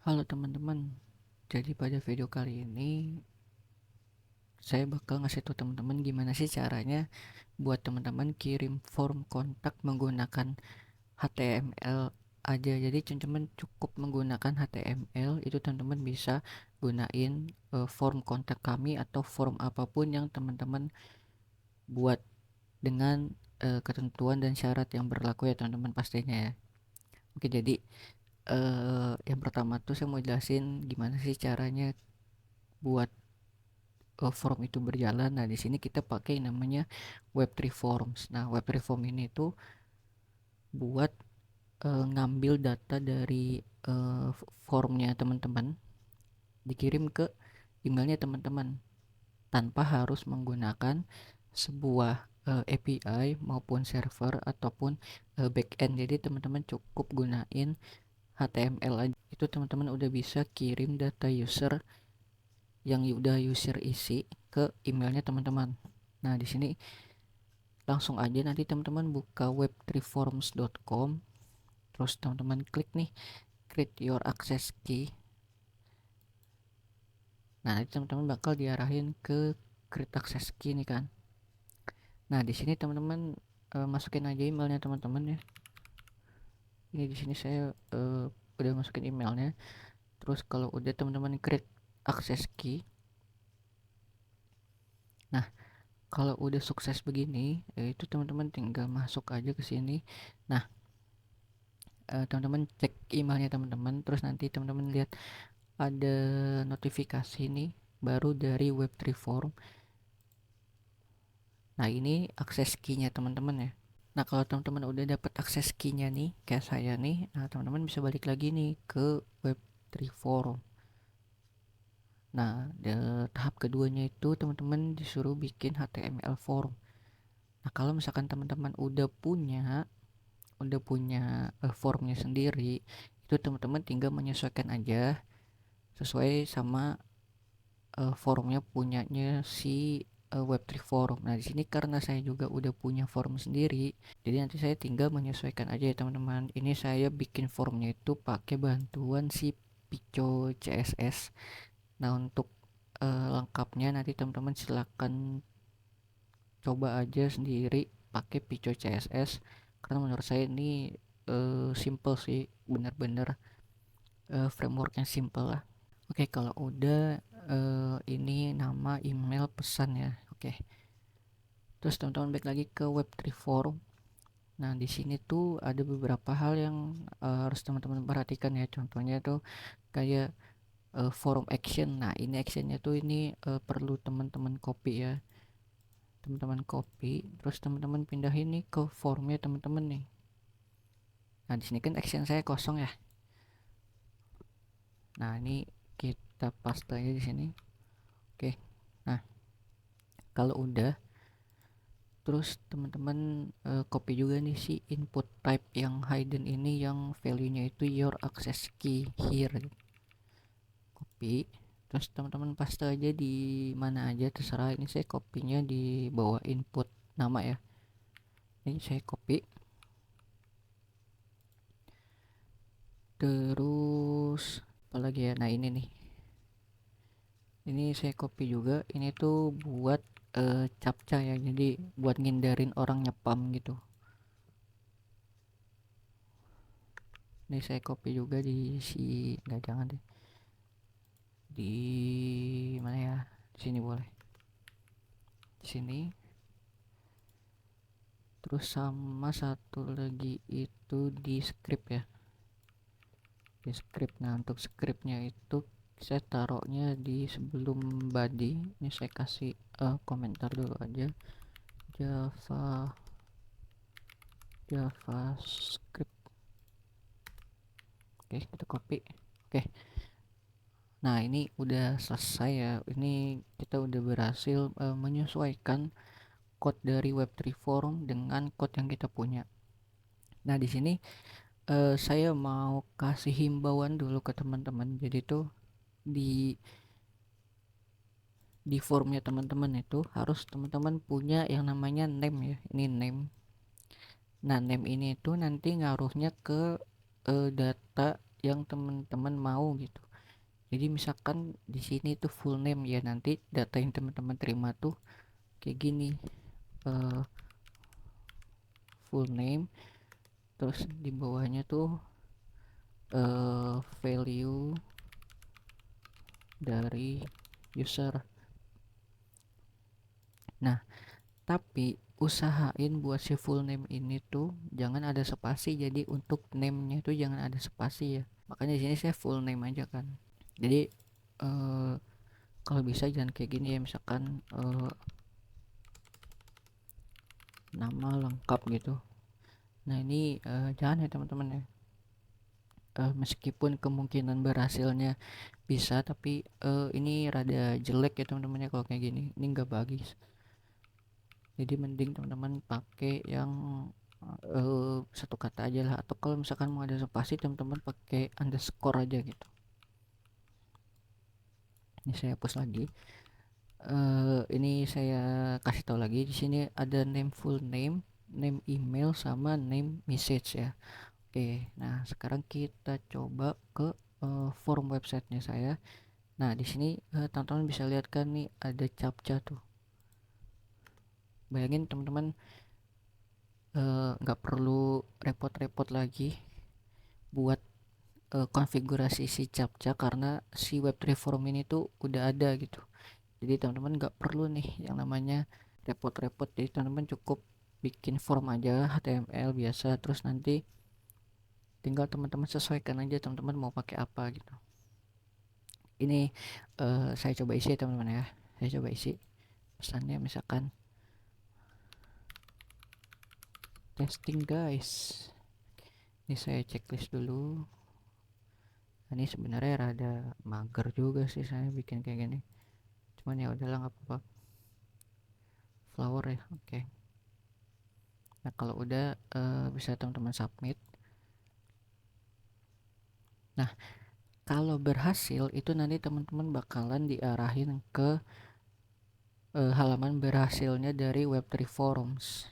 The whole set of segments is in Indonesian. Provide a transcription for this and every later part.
Halo teman-teman, jadi pada video kali ini saya bakal ngasih tahu teman-teman gimana sih caranya buat teman-teman kirim form kontak menggunakan HTML aja. Jadi teman-teman cukup menggunakan HTML itu teman-teman bisa gunain form kontak kami atau form apapun yang teman-teman buat dengan ketentuan dan syarat yang berlaku ya teman-teman pastinya ya. Oke, jadi yang pertama tuh saya mau jelasin gimana sih caranya buat form itu berjalan. Nah, di sini kita pakai namanya Web3 Forms. Nah, Web3 Form ini tuh buat ngambil data dari formnya teman-teman, dikirim ke emailnya teman-teman tanpa harus menggunakan sebuah API maupun server ataupun backend. Jadi teman-teman cukup gunain HTML aja. Itu teman-teman udah bisa kirim data user yang udah user isi ke emailnya teman-teman. Nah, di sini langsung aja nanti teman-teman buka web3forms.com, terus teman-teman klik nih create your access key. Nah, nanti teman-teman bakal diarahin ke create access key nih kan. Nah, di sini teman-teman masukin aja emailnya teman-teman ya. Ini di sini saya udah masukin emailnya. Terus kalau udah teman-teman create access key, nah kalau udah sukses begini, itu teman-teman tinggal masuk aja ke sini. Nah, teman-teman cek emailnya teman-teman, terus nanti teman-teman lihat ada notifikasi nih baru dari Web3 Form. Nah, ini akses key-nya teman-teman ya. Nah, kalau teman-teman udah dapat akses key-nya nih kayak saya nih, nah teman-teman bisa balik lagi nih ke Web3 Form. Nah, tahap keduanya itu teman-teman disuruh bikin HTML form. Nah, kalau misalkan teman-teman udah punya formnya sendiri, itu teman-teman tinggal menyesuaikan aja sesuai sama forumnya punyanya si Web3 Forum. Nah, di sini karena saya juga udah punya forum sendiri, jadi nanti saya tinggal menyesuaikan aja ya teman-teman. Ini saya bikin forumnya itu pakai bantuan si Pico CSS. Nah, untuk lengkapnya nanti teman-teman silakan coba aja sendiri pakai Pico CSS karena menurut saya ini simple sih, bener-bener framework yang simple lah. Oke, kalau udah ini nama, email, pesan ya. Oke. Terus teman-teman balik lagi ke Web3 Forum. Nah, di sini tuh ada beberapa hal yang harus teman-teman perhatikan ya. Contohnya tuh kayak forum action. Nah, ini actionnya tuh ini perlu teman-teman copy ya. Teman-teman copy, terus teman-teman pindahin nih ke formnya teman-teman nih. Nah, di sini kan action saya kosong ya. Nah, ini kita paste aja di sini. Oke. Nah, kalau udah, terus teman-teman copy juga nih si input type yang hidden ini yang value-nya itu your access key here. Copy, terus teman-teman paste aja di mana aja terserah. Ini saya copy-nya di bawah input nama ya. Ini saya copy. Terus apalagi ya, nah ini nih, ini saya copy juga. Ini tuh buat captcha ya, jadi buat ngindarin orang nyepam gitu. Ini saya copy juga di si, nggak, jangan deh, di mana ya, di sini boleh, di sini. Terus sama satu lagi itu di script ya, di script. Nah, untuk scriptnya itu saya taruhnya di sebelum body. Ini saya kasih komentar dulu aja, javascript. Oke, kita copy. Oke, nah ini udah selesai ya. Ini kita udah berhasil menyesuaikan code dari Web3 Forum dengan code yang kita punya. Nah, di sini saya mau kasih himbauan dulu ke teman-teman. Jadi tuh di formnya teman-teman itu harus teman-teman punya yang namanya name ya. Ini name. Nah, name ini tuh nanti ngaruhnya ke data yang teman-teman mau gitu. Jadi misalkan di sini tuh full name ya, nanti data yang teman-teman terima tuh kayak gini, uh, full name, terus di bawahnya tuh value dari user. Nah, tapi usahain buat si full name ini tuh jangan ada spasi, jadi untuk name-nya tuh jangan ada spasi ya. Makanya di sini saya full name aja kan. Jadi kalau bisa jangan kayak gini ya, misalkan nama lengkap gitu. Nah ini jangan ya teman-teman ya. Meskipun kemungkinan berhasilnya bisa, tapi ini rada jelek ya teman-teman ya kalau kayak gini. Ini nggak bagus. Jadi mending teman-teman pakai yang satu kata aja lah, atau kalau misalkan mau ada spasi teman-teman pakai underscore aja gitu. Ini saya hapus lagi. Ini saya kasih tahu lagi, di sini ada name full name, name email, sama name message ya. Oke, nah sekarang kita coba ke form websitenya saya. Nah di sini teman-teman bisa lihat kan nih ada captcha tuh. Bayangin teman-teman nggak perlu repot-repot lagi buat konfigurasi si captcha, karena si web3 form ini tuh udah ada gitu. Jadi teman-teman nggak perlu nih yang namanya repot-repot. Jadi teman-teman cukup bikin form aja HTML biasa, terus nanti tinggal teman-teman sesuaikan aja teman-teman mau pakai apa gitu. Ini saya coba isi ya teman-teman ya. Saya coba isi pesannya, misalkan testing guys. Ini saya checklist dulu. Ini sebenarnya rada mager juga sih saya bikin kayak gini, cuman ya udahlah nggak apa-apa. Flower ya, oke. Nah kalau udah bisa teman-teman submit. Nah kalau berhasil itu nanti teman-teman bakalan diarahin ke halaman berhasilnya dari Web3 Forums.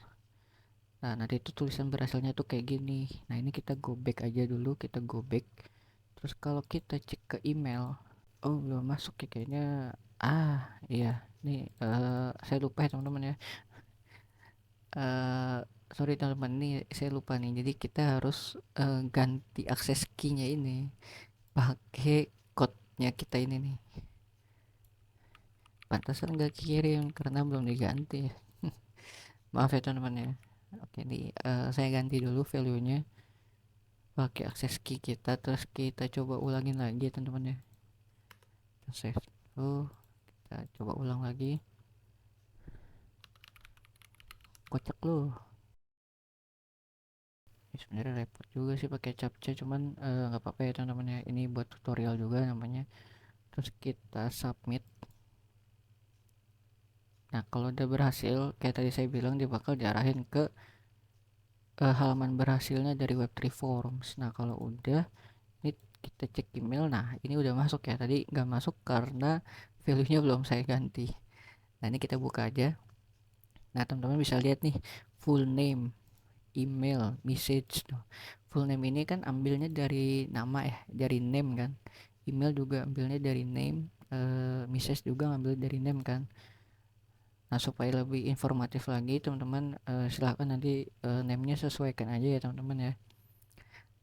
Nah nanti itu tulisan berhasilnya tuh kayak gini. Nah ini kita go back aja dulu, kita go back. Terus kalau kita cek ke email, oh belum masuk ya kayaknya. Iya, nih saya lupa ya teman-teman ya. eh Sorry teman-teman, ini saya lupa nih. Jadi kita harus ganti akses key-nya ini pakai code-nya kita ini nih. Pantasan nggak kirim karena belum diganti ya. Maaf ya teman-teman ya. Oke nih, saya ganti dulu value-nya pakai akses key kita, terus kita coba ulangin lagi ya teman-teman ya. Kita save dulu, kita coba ulang lagi. Kocak loh. Sebenarnya repot juga sih pakai captcha, cuman nggak apa-apa ya teman-teman ya. Ini buat tutorial juga namanya. Terus kita submit. Nah kalau udah berhasil kayak tadi saya bilang, dia bakal diarahin ke halaman berhasilnya dari Web3 Forums. Nah kalau udah, ini kita cek email. Nah ini udah masuk ya, tadi nggak masuk karena value nya belum saya ganti. Nah ini kita buka aja. Nah teman-teman bisa lihat nih, full name, email, message tuh. Full name ini kan ambilnya dari nama ya, dari name kan. Email juga ambilnya dari name, message juga ambil dari name kan. Nah supaya lebih informatif lagi teman-teman, silahkan nanti name-nya sesuaikan aja ya teman-teman ya.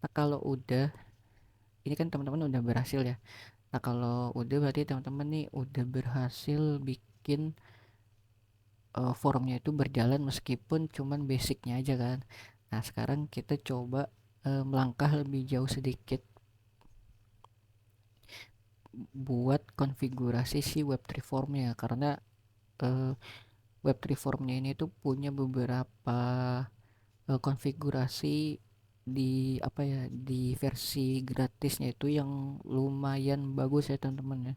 Nah kalau udah, ini kan teman-teman udah berhasil ya. Nah kalau udah berarti teman-teman nih udah berhasil bikin forumnya itu berjalan meskipun cuman basicnya aja kan. Nah sekarang kita coba melangkah lebih jauh sedikit buat konfigurasi si web3 formnya, karena uh, web3 formnya ini tuh punya beberapa konfigurasi di apa ya, di versi gratisnya itu yang lumayan bagus ya teman-teman ya.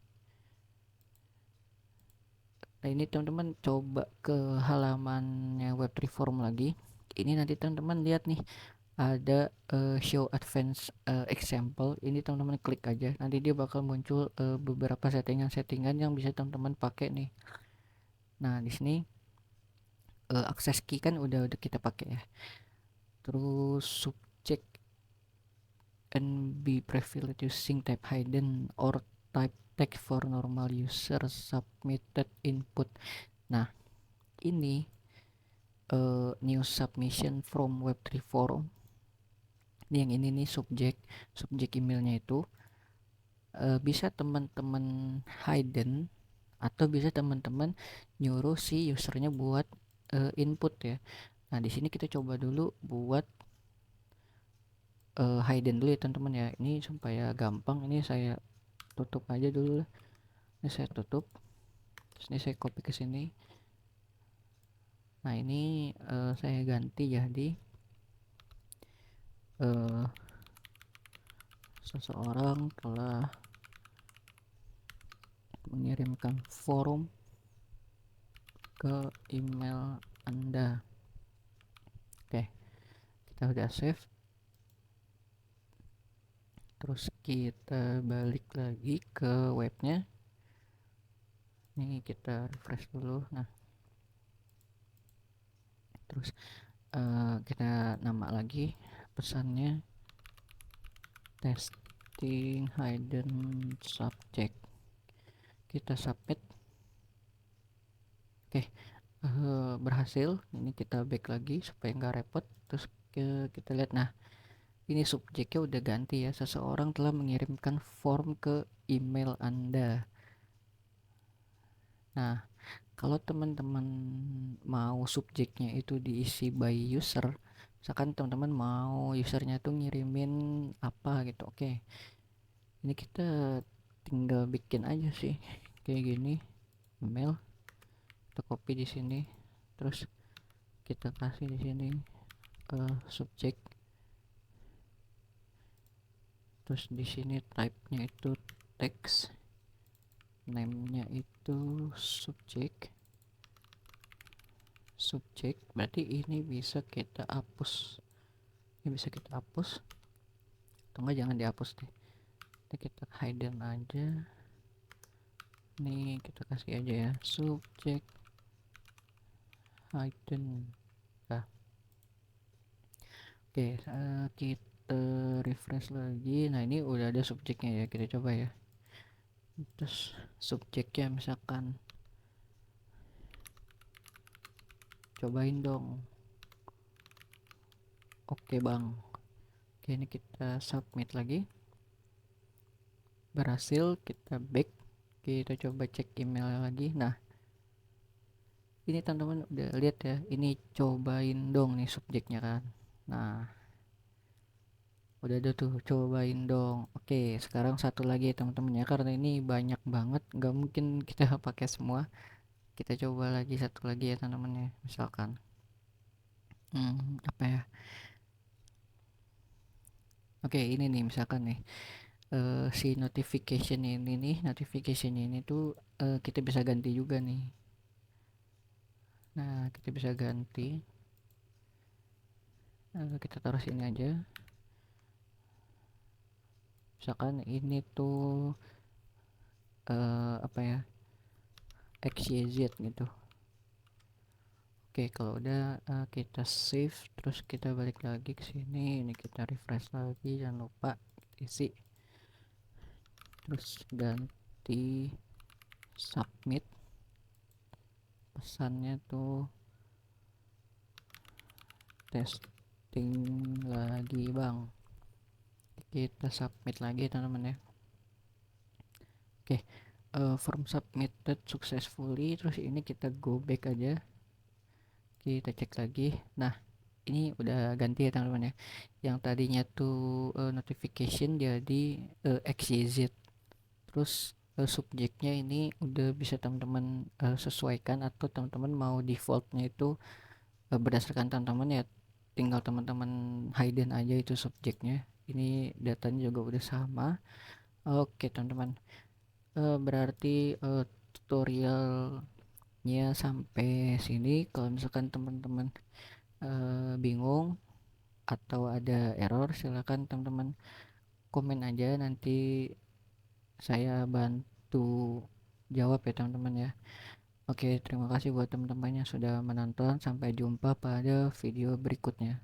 Nah ini teman-teman coba ke halamannya web3 form lagi. Ini nanti teman-teman lihat nih ada show advance example. Ini teman-teman klik aja, nanti dia bakal muncul beberapa settingan-settingan yang bisa teman-teman pakai nih. Nah di sini akses key kan udah kita pakai ya. Terus subject and be privileged using type hidden or type text for normal user submitted input. Nah, ini new submission from web3 forum. Ini yang ini nih subjek emailnya itu bisa teman-teman hidden atau bisa teman-teman nyuruh si usernya buat input ya. Nah, di sini kita coba dulu buat hidden dulu ya teman-teman ya. Ini supaya gampang, ini saya tutup aja dulu. Ini saya tutup. Terus ini saya copy ke sini. Nah, ini saya ganti jadi seseorang telah mengirimkan form ke email Anda. Oke, kita udah save. Terus kita balik lagi ke webnya. Ini kita refresh dulu. Nah, terus kita nama lagi pesannya testing hidden subject. Kita submit. Oke, berhasil. Ini kita back lagi supaya nggak repot. Terus kita lihat. Nah, ini subjeknya udah ganti ya. Seseorang telah mengirimkan form ke email Anda. Nah, kalau teman-teman mau subjeknya itu diisi by user, misalkan teman-teman mau usernya tuh ngirimin apa gitu, oke, ini kita tinggal bikin aja sih kayak gini, email, kita copy di sini, terus kita kasih di sini subjek, terus di sini type-nya itu text, name-nya itu subjek, berarti ini bisa kita hapus, atau enggak jangan dihapus deh, ini kita hidden aja, nih kita kasih aja ya subjek hidden. Nah, oke, kita refresh lagi. Nah, ini udah ada subjeknya ya, kita coba ya. Terus subjeknya misalkan cobain dong, oke bang. Oke, ini kita submit lagi, berhasil. Kita back, kita coba cek email lagi. Nah, ini teman-teman udah lihat ya, ini cobain dong nih subjeknya kan. Nah, udah ada tuh, cobain dong. Oke, sekarang satu lagi teman-teman ya, karena ini banyak banget, nggak mungkin kita pakai semua. Kita coba lagi satu lagi ya teman-teman ya, misalkan apa ya, oke ini nih misalkan nih si notification ini tuh kita bisa ganti juga nih. Nah, kita bisa ganti, kita taruh sini aja, misalkan ini tuh apa ya, XYZ gitu. Oke, kalau udah kita save, terus kita balik lagi ke sini, ini kita refresh lagi, jangan lupa isi, terus ganti submit, pesannya tuh testing lagi bang. Kita submit lagi teman-teman ya. Oke, form submitted successfully. Terus ini kita go back aja, kita cek lagi. Nah, ini udah ganti ya teman-teman ya, yang tadinya tuh notification jadi XYZ. Terus subjeknya ini udah bisa teman-teman sesuaikan, atau teman-teman mau defaultnya itu berdasarkan teman-teman ya, tinggal teman-teman hidden aja itu subjeknya. Ini datanya juga udah sama. Oke teman-teman, berarti tutorialnya sampai sini. Kalau misalkan teman-teman bingung atau ada error, silakan teman-teman komen aja, nanti saya bantu jawab ya teman-teman ya. Oke, terima kasih buat teman-teman yang sudah menonton. Sampai jumpa pada video berikutnya.